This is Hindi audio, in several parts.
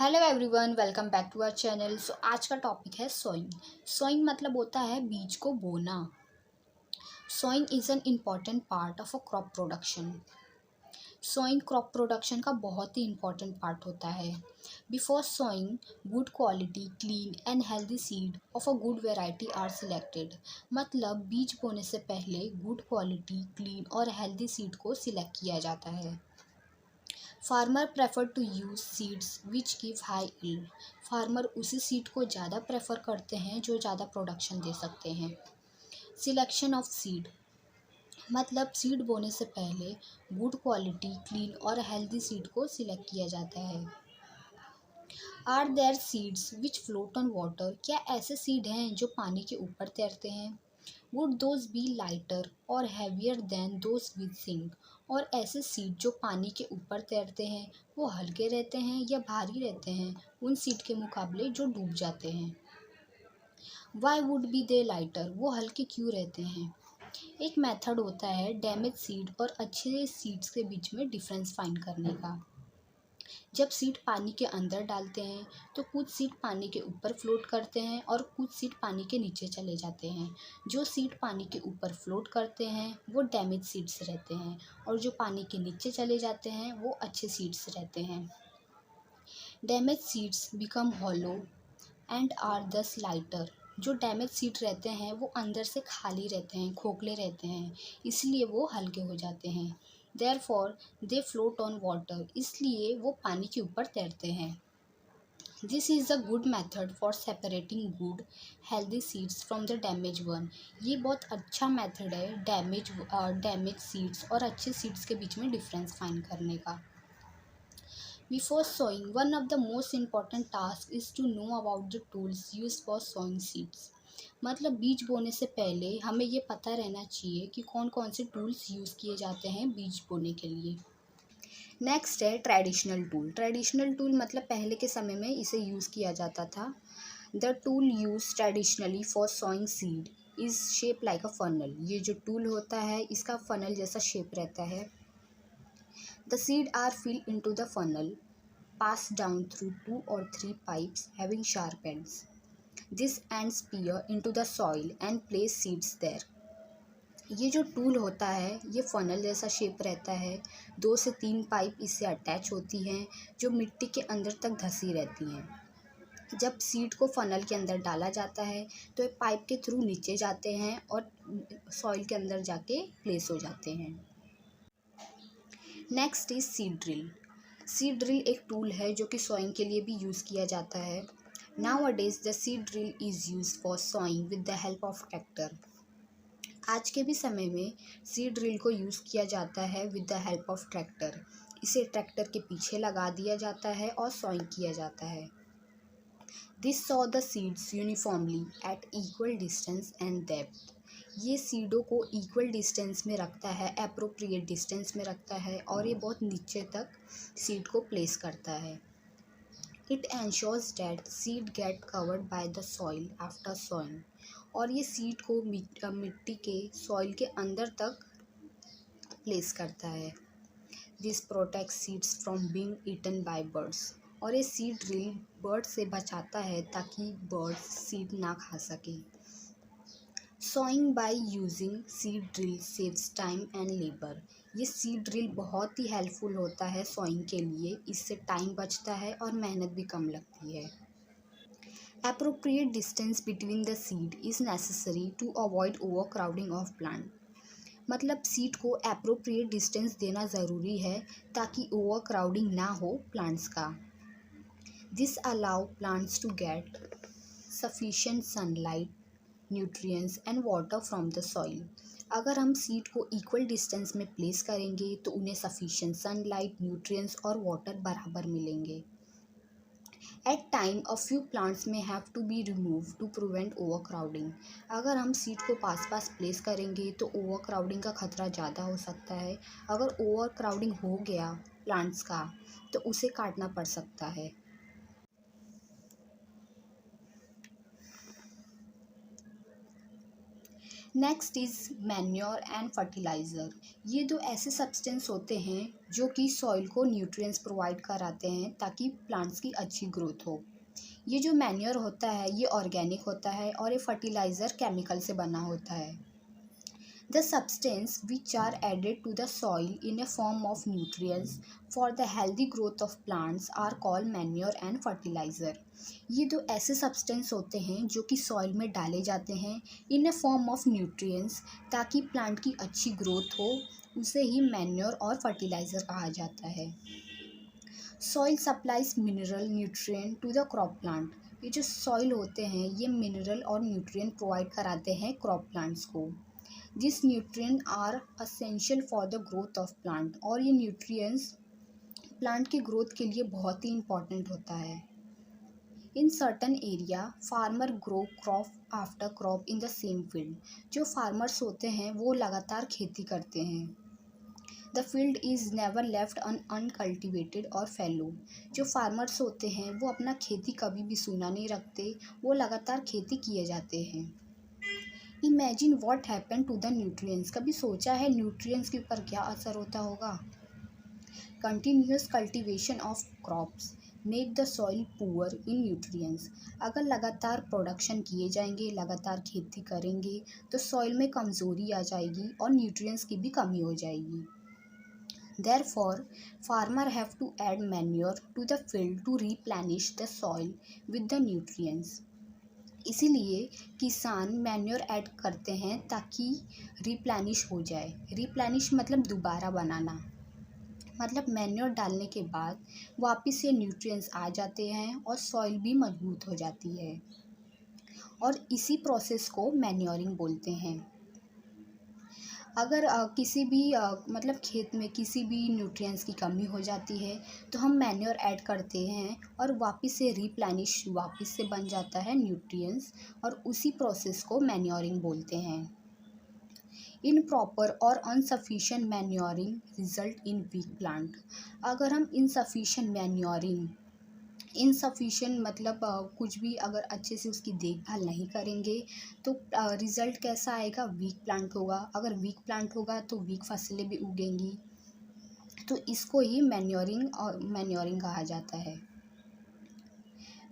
Hello everyone, welcome back to our channel. आज का टॉपिक है सोइंग। सोइंग मतलब होता है बीज को बोना। Sowing is an important part of a crop production. Sowing crop production का बहुत ही इम्पॉर्टेंट पार्ट होता है। Before sowing, good quality, clean and healthy seed of a good variety are selected. मतलब बीज बोने से पहले गुड क्वालिटी, क्लीन और हेल्दी सीड को सिलेक्ट किया जाता है। Farmer prefer to use seeds which give high yield. Farmer उसी सीड को ज़्यादा प्रेफर करते हैं जो ज़्यादा प्रोडक्शन दे सकते हैं। सिलेक्शन ऑफ सीड मतलब सीड बोने से पहले गुड क्वालिटी, क्लीन और हेल्दी सीड को सिलेक्ट किया जाता है। Are there seeds which float on water. क्या ऐसे सीड हैं जो पानी के ऊपर तैरते हैं? वुड दोज बी लाइटर और heavier than those with sink. और ऐसे सीड जो पानी के ऊपर तैरते हैं वो हल्के रहते हैं या भारी रहते हैं उन सीड के मुकाबले जो डूब जाते हैं? Why would be they lighter, वो हल्के क्यों रहते हैं? एक मेथड होता है डैमेज सीड और अच्छे सीड्स के बीच में डिफरेंस फाइंड करने का। जब सीड पानी के अंदर डालते हैं तो कुछ सीड पानी के ऊपर फ्लोट करते हैं और कुछ सीड पानी के नीचे चले जाते हैं। जो सीड पानी के ऊपर फ्लोट करते हैं वो डैमेज सीड्स रहते हैं और जो पानी के नीचे चले जाते हैं वो अच्छे सीड्स रहते हैं। Damage seeds become hollow and are thus lighter. जो डैमेज सीड रहते हैं वो अंदर से खाली रहते हैं, खोखले रहते हैं, इसलिए वो हल्के हो जाते हैं। Therefore they float on water, इसलिए वो पानी के ऊपर तैरते हैं। This is a good method for separating good healthy seeds from the damage one. ये बहुत अच्छा मेथड है डैमेज सीड्स और अच्छे सीड्स के बीच में डिफरेंस फाइंड करने का। Before sowing, one of the most important tasks is to know about the tools used for sowing seeds. मतलब बीज बोने से पहले हमें ये पता रहना चाहिए कि कौन कौन से टूल्स यूज़ किए जाते हैं बीज बोने के लिए। नेक्स्ट है ट्रेडिशनल टूल। ट्रेडिशनल टूल मतलब पहले के समय में इसे यूज़ किया जाता था। The tool use traditionally for sowing seed is shape like a funnel. ये जो टूल होता है इसका फनल जैसा शेप रहता है। The seed are filled into the funnel, passed down through 2 or 3 pipes having sharp ends. These ends peer into the soil and place seeds there. ये जो टूल होता है ये फनल जैसा शेप रहता है। 2 से 3 पाइप इससे अटैच होती हैं जो मिट्टी के अंदर तक धंसी रहती हैं। जब सीड को फनल के अंदर डाला जाता है तो ये पाइप के थ्रू नीचे जाते हैं और सॉइल के अंदर जाके प्लेस हो जाते हैं। Next is seed drill. Seed drill एक टूल है जो कि सोइंग के लिए भी यूज़ किया जाता है। Nowadays the seed drill is use for sowing with the help of tractor. आज के भी समय में सीड ड्रिल को यूज़ किया जाता है with the help of tractor. इसे ट्रैक्टर के पीछे लगा दिया जाता है और सोइंग किया जाता है। This saw the seeds uniformly eight equal distance and depth. ये सीडों को इक्वल डिस्टेंस में रखता है, एप्रोप्रिएट डिस्टेंस में रखता है और ये बहुत नीचे तक सीड को प्लेस करता है। It ensures that seed get covered by the soil after sowing. और ये सीड को मिट्टी के सॉइल के अंदर तक प्लेस करता है। This protects seeds from being eaten by birds. और ये सीड ड्रिल बर्ड से बचाता है ताकि बर्ड्स सीड ना खा सके। Sowing by using seed drill saves time and labour. ये सीड ड्रिल बहुत ही हेल्पफुल होता है सोइंग के लिए। इससे टाइम बचता है और मेहनत भी कम लगती है। Appropriate distance between the seed is necessary to avoid overcrowding of plant. मतलब सीड को एप्रोप्रिएट डिस्टेंस देना ज़रूरी है ताकि ओवर क्राउडिंग ना हो प्लांट्स का। This allow plants to get sufficient sunlight, nutrients and water from the soil. अगर हम सीड को इक्वल डिस्टेंस में प्लेस करेंगे तो उन्हें सफिशिएंट सनलाइट, न्यूट्रिएंट्स और वाटर बराबर मिलेंगे। At time a few plants may have to be remove to prevent overcrowding. अगर हम सीड को पास पास प्लेस करेंगे तो ओवर क्राउडिंग का खतरा ज़्यादा हो सकता है। अगर ओवर क्राउडिंग हो गया प्लांट्स का तो उसे काटना पड़ सकता है। Next is manure and fertiliser. ये दो ऐसे सब्सटेंस होते हैं जो कि सॉइल को न्यूट्रिएंट्स प्रोवाइड कराते हैं ताकि प्लांट्स की अच्छी ग्रोथ हो। ये जो मैन्योर होता है ये ऑर्गेनिक होता है और ये फर्टिलाइज़र केमिकल से बना होता है। The substance which are added to the soil in a form of nutrients for the healthy growth of plants are called manure and fertilizer। ये दो ऐसे सब्सटेंस होते हैं जो कि सॉइल में डाले जाते हैं इन ए फॉर्म ऑफ न्यूट्रिएंट्स ताकि प्लांट की अच्छी ग्रोथ हो, उसे ही मैन्योर और फर्टिलाइज़र कहा जाता है। Soil supplies mineral nutrient to the crop plant. ये जो सॉइल होते हैं ये मिनरल और न्यूट्रिएंट प्रोवाइड कराते हैं क्रॉप प्लांट्स को। This nutrient are essential for the growth of plant. और ये न्यूट्रिएंट्स प्लांट की ग्रोथ के लिए बहुत ही इम्पॉर्टेंट होता है। In certain area farmer grow crop after crop in the same field. जो फार्मर्स होते हैं वो लगातार खेती करते हैं। The field is never left uncultivated और फैलो। जो फार्मर्स होते हैं वो अपना खेती कभी भी सूना नहीं रखते, वो लगातार खेती किए जाते हैं। Imagine what happen to the nutrients. कभी सोचा है न्यूट्रिएंट्स के ऊपर क्या असर होता होगा। Continuous cultivation of crops make the soil poor in nutrients. अगर लगातार प्रोडक्शन किए जाएंगे, लगातार खेती करेंगे तो सॉइल में कमज़ोरी आ जाएगी और न्यूट्रिएंट्स की भी कमी हो जाएगी। Therefore, farmer have to add manure to the field to replenish the soil with the nutrients। इसीलिए किसान मैन्योर ऐड करते हैं ताकि रिप्लेनिश हो जाए। रिप्लेनिश मतलब दोबारा बनाना, मतलब मैन्योर डालने के बाद वापस से न्यूट्रिएंट्स आ जाते हैं और सॉइल भी मजबूत हो जाती है, और इसी प्रोसेस को मैन्योरिंग बोलते हैं। अगर किसी भी मतलब खेत में किसी भी न्यूट्रिएंट्स की कमी हो जाती है तो हम मैन्योर ऐड करते हैं और वापस से रिप्लेनिश वापस से बन जाता है न्यूट्रिएंट्स, और उसी प्रोसेस को मैन्योरिंग बोलते हैं। इन प्रॉपर और insufficient manuring result in weak plant. अगर हम इनसफिशिएंट मैन्योरिंग, इनसफिशिएंट मतलब कुछ भी अगर अच्छे से उसकी देखभाल नहीं करेंगे तो रिज़ल्ट कैसा आएगा, वीक प्लांट होगा। अगर वीक प्लांट होगा तो वीक फसलें भी उगेंगी। तो इसको ही मैन्योरिंग कहा जाता है।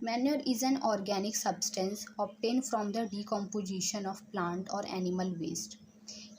Manure is an organic substance obtain from the decomposition of plant और एनिमल वेस्ट।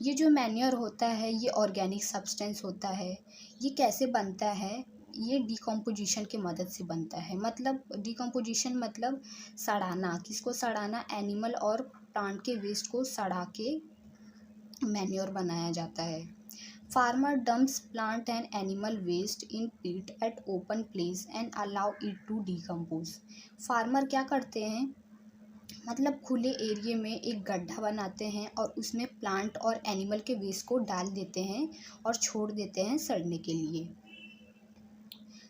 ये जो मैन्योर होता है ये ऑर्गेनिक सब्सटेंस होता है। ये कैसे बनता है, ये डिकम्पोजिशन की मदद से बनता है। मतलब डिकम्पोजिशन मतलब सड़ाना, किसको सड़ाना, एनिमल और प्लांट के वेस्ट को सड़ा के मैन्योर बनाया जाता है। Farmer dumps plant and animal waste in pit at open place and allow it to decompose. Farmer क्या करते हैं, मतलब खुले एरिए में एक गड्ढा बनाते हैं और उसमें प्लांट और एनिमल के वेस्ट को डाल देते हैं और छोड़ देते हैं सड़ने के लिए।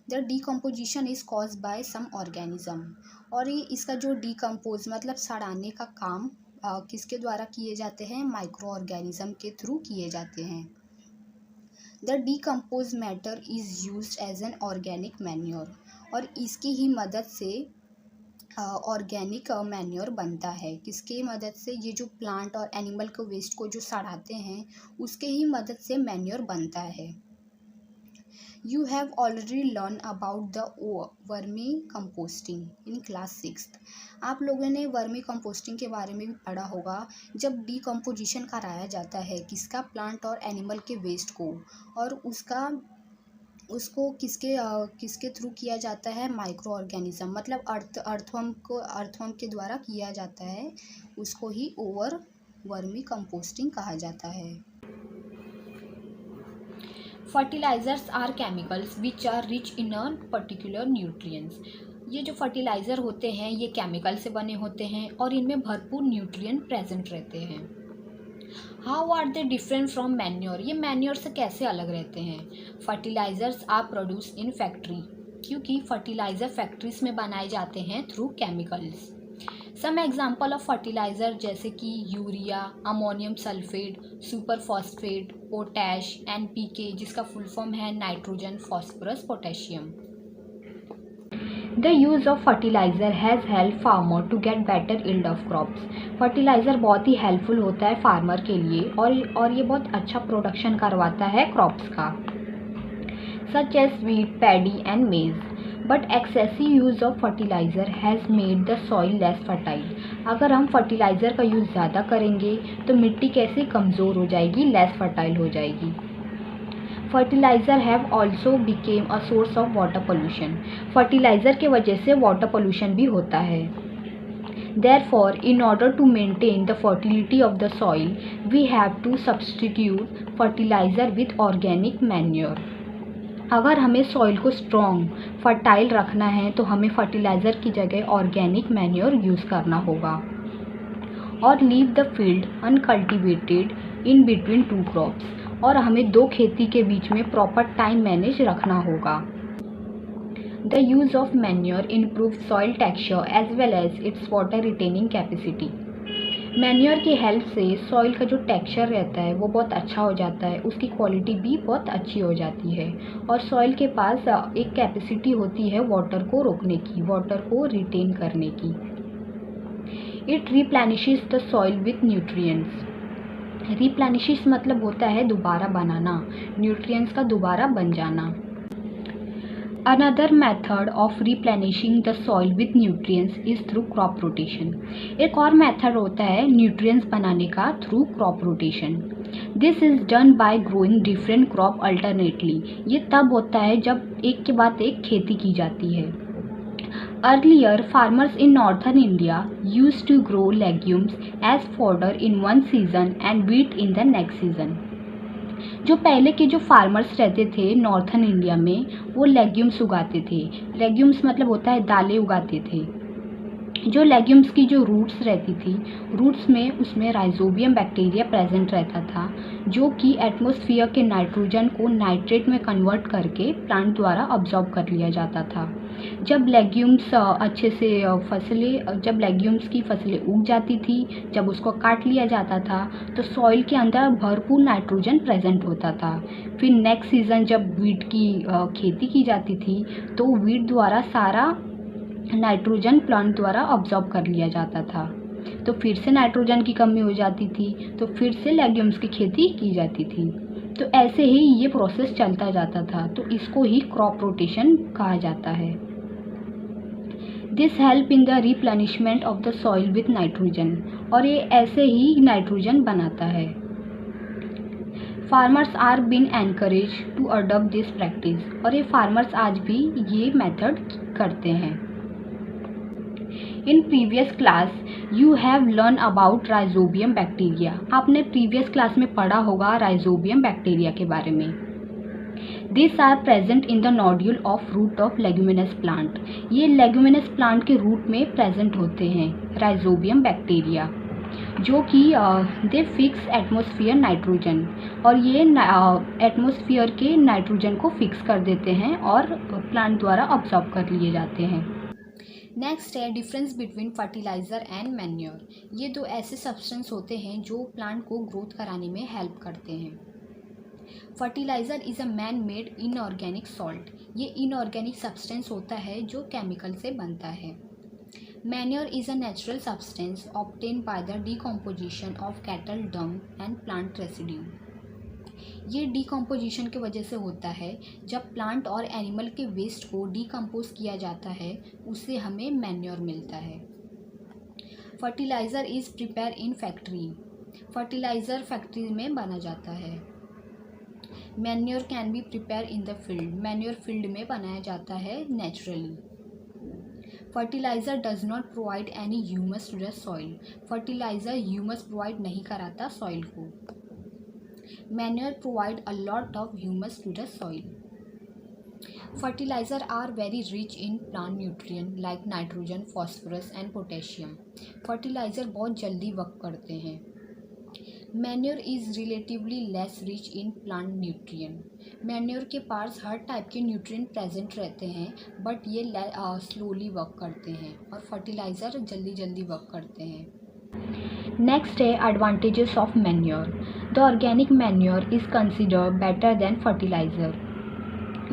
The decomposition is cause by some organism. और ये इसका जो डिकम्पोज मतलब सड़ाने का काम किसके द्वारा किए जाते हैं, माइक्रो ऑर्गेनिज्म के थ्रू किए जाते हैं। The decompose matter is used as an organic manure. और इसकी ही मदद से ऑर्गेनिक मैन्योर बनता है। किसके मदद से, ये जो प्लांट और एनिमल के वेस्ट को जो सड़ाते हैं उसके ही मदद से मैन्योर बनता है। You have already learned about the vermi composting in class 6th। आप लोगों ने वर्मी कंपोस्टिंग के बारे में भी पढ़ा होगा। जब डिकम्पोजिशन कराया जाता है किसका, प्लांट और एनिमल के वेस्ट को, और उसको किसके थ्रू किया जाता है, माइक्रो ऑर्गेनिज्म मतलब अर्थवर्म के द्वारा किया जाता है। उसको ही वर्मी कंपोस्टिंग कहा जाता है। Fertilisers are chemicals which are rich in a particular nutrients. ये जो फर्टिलाइज़र होते हैं ये केमिकल से बने होते हैं और इनमें भरपूर न्यूट्रिएंट प्रेजेंट रहते हैं। How are they different from manure. ये मैन्योर से कैसे अलग रहते हैं। Fertilisers are produce in factory, क्योंकि फर्टिलाइज़र फैक्ट्रीज में बनाए जाते हैं through chemicals. Some example of fertiliser जैसे कि urea, ammonium sulphate, super phosphate, potash, NPK जिसका फुल फॉर्म है nitrogen, phosphorus, potassium. The use of fertiliser has help farmer to get better yield of crops. Fertiliser बहुत ही हेल्पफुल होता है फार्मर के लिए और ये बहुत अच्छा प्रोडक्शन करवाता है क्रॉप्स का, such as wheat, paddy and maize. But excessive use of fertiliser has made the soil less fertile. अगर हम फर्टिलाइज़र का यूज़ ज़्यादा करेंगे तो मिट्टी कैसे कमज़ोर हो जाएगी, लेस फर्टाइल हो जाएगी। Fertiliser have also became a source of water pollution. Fertiliser के वजह से वाटर पोल्यूशन भी होता है। Therefore, in order to maintain the fertility of the soil, we have to substitute fertilizer with organic manure. अगर हमें सॉइल को स्ट्रॉन्ग फर्टाइल रखना है तो हमें फर्टिलाइज़र की जगह ऑर्गेनिक मैन्योर यूज़ करना होगा। और leave the field uncultivated in between two crops, और हमें दो खेती के बीच में प्रॉपर टाइम मैनेज रखना होगा। The use of manure improve soil texture as well as its water retaining capacity. Manure की हेल्प से सॉइल का जो टेक्सचर रहता है वो बहुत अच्छा हो जाता है, उसकी क्वालिटी भी बहुत अच्छी हो जाती है और सॉइल के पास एक कैपेसिटी होती है वाटर को रोकने की, वाटर को रिटेन करने की। It replenishes the soil with nutrients. Replenishes मतलब होता है दोबारा बनाना, न्यूट्रिएंट्स का दोबारा बन जाना। Another method of replenishing the soil with nutrients is through crop rotation. एक और मेथड होता है न्यूट्रिएंट्स बनाने का through crop rotation. This is done by growing different crop alternately. ये तब होता है जब एक के बाद एक खेती की जाती है। Earlier, farmers in northern India used to grow legumes as fodder in one season and wheat in the next season. जो पहले के जो फार्मर्स रहते थे नॉर्थन इंडिया में, वो लेग्यूम्स उगाते थे। लेग्यूम्स मतलब होता है दालें उगाते थे। जो लेग्यूम्स की जो रूट्स रहती थी, रूट्स में उसमें राइजोबियम बैक्टीरिया प्रेजेंट रहता था, जो कि एटमॉस्फेयर के नाइट्रोजन को नाइट्रेट में कन्वर्ट करके प्लांट द्वारा अब्जॉर्ब कर लिया जाता था। जब लेग्यूम्स अच्छे से जब लेग्यूम्स की फसलें उग जाती थी, जब उसको काट लिया जाता था तो सॉइल के अंदर भरपूर नाइट्रोजन प्रेजेंट होता था। फिर नेक्स्ट सीज़न जब वीट की खेती की जाती थी तो वीट द्वारा सारा नाइट्रोजन प्लांट द्वारा अब्जॉर्ब कर लिया जाता था, तो फिर से नाइट्रोजन की कमी हो जाती थी, तो फिर से लेग्यूम्स की खेती की जाती थी। तो ऐसे ही ये प्रोसेस चलता जाता था, तो इसको ही क्रॉप रोटेशन कहा जाता है। This help in the replenishment of the soil with nitrogen, और ये ऐसे ही नाइट्रोजन बनाता है। Farmers are been encourage to adopt this practice, और ये फार्मर्स आज भी ये मेथड करते हैं। In previous class you have learn about rhizobium bacteria. आपने प्रीवियस क्लास में पढ़ा होगा राइजोबियम बैक्टीरिया के बारे में। This are present in the nodule of root of leguminous plant. ये लेग्यूमिनस प्लांट के रूट में प्रेजेंट होते हैं राइजोबियम बैक्टीरिया, जो कि दे फिक्स एटमॉस्फेयर नाइट्रोजन, और ये एटमॉस्फेयर के नाइट्रोजन को फिक्स कर देते हैं और प्लांट द्वारा अब्जॉर्ब कर लिए जाते हैं। नेक्स्ट है difference between fertiliser and manure. ये दो ऐसे सब्सटेंस होते हैं जो प्लांट को ग्रोथ कराने में हेल्प करते हैं। Fertiliser is a man made inorganic salt. ये इनऑर्गेनिक सब्सटेंस होता है जो केमिकल से बनता है। Manure is a natural substance obtain by the decomposition of cattle Dang and plant residue. ये डिकम्पोजिशन की वजह से होता है। जब प्लांट और एनिमल के वेस्ट को डिकम्पोज किया जाता है, उससे हमें मैन्योर मिलता है। Fertiliser is prepare in factory. Fertiliser factory में बना जाता है। Manure can be prepare in the field. Manure field में बनाया जाता है naturally. Fertiliser does not provide any humus to the soil. Fertiliser humus provide नहीं कराता सॉइल को। Manure provide a lot of humus to the soil. Fertilizer are very rich in plant nutrient like nitrogen, phosphorus and potassium. Fertilizer बहुत जल्दी वर्क करते हैं। Manure is relatively less rich in plant nutrient. Manure के पास हर टाइप के न्यूट्रिएंट प्रेजेंट रहते हैं, बट ये स्लोली वर्क करते हैं, और फर्टिलाइज़र जल्दी जल्दी वर्क करते हैं। नेक्स्ट है advantages of manure. The organic manure is considered better than fertiliser.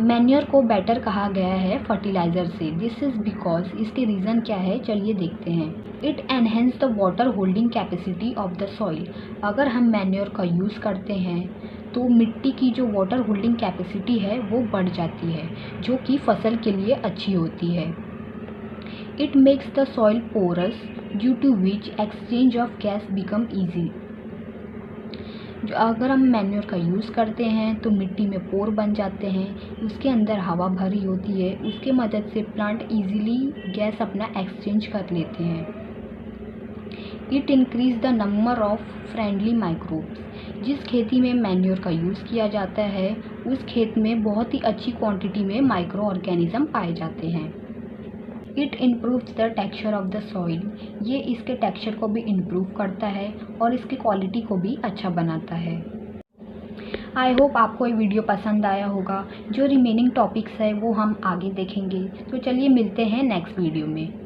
Manure को बेटर कहा गया है फर्टिलाइज़र से। दिस इज़ बिकॉज, इसके रीज़न क्या है चलिए देखते हैं। It enhance the water holding capacity of the soil. अगर हम मैन्योर का यूज़ करते हैं तो मिट्टी की जो वाटर होल्डिंग कैपेसिटी है वो बढ़ जाती है, जो कि फसल के लिए अच्छी होती है। It makes the soil porous due to which exchange of gas become easy. जो अगर हम मैन्योर का यूज़ करते हैं तो मिट्टी में पोर बन जाते हैं, उसके अंदर हवा भरी होती है, उसके मदद से प्लांट इजीली गैस अपना एक्सचेंज कर लेते हैं। It increase the number of friendly microbes. जिस खेती में मैन्योर का यूज़ किया जाता है उस खेत में बहुत ही अच्छी क्वांटिटी में माइक्रो ऑर्गेनिज्म पाए जाते हैं। It improves the texture of the soil. ये इसके टेक्सचर को भी इम्प्रूव करता है और इसकी क्वालिटी को भी अच्छा बनाता है। आई होप आपको ये वीडियो पसंद आया होगा। जो रिमेनिंग टॉपिक्स है वो हम आगे देखेंगे। तो चलिए मिलते हैं नेक्स्ट वीडियो में।